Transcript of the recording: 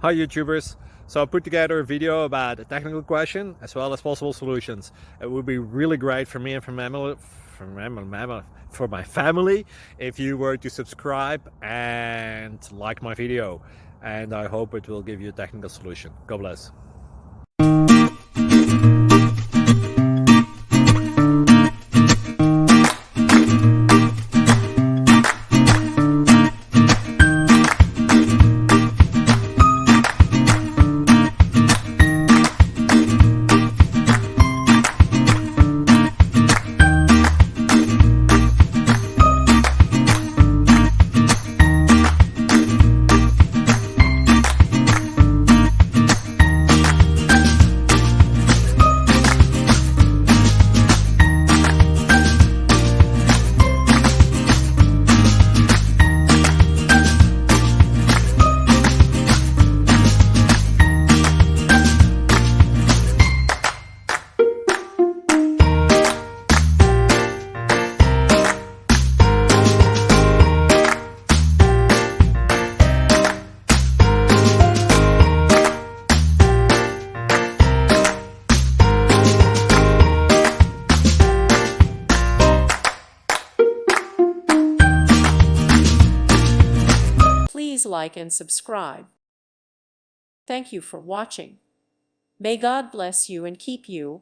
Hi YouTubers! So I put together a video about a technical question as well as possible solutions. It would be really great for me and for my family if you were to subscribe and like my video, and I hope it will give you a technical solution. God bless. Please like and subscribe. Thank you for watching. May God bless you and keep you.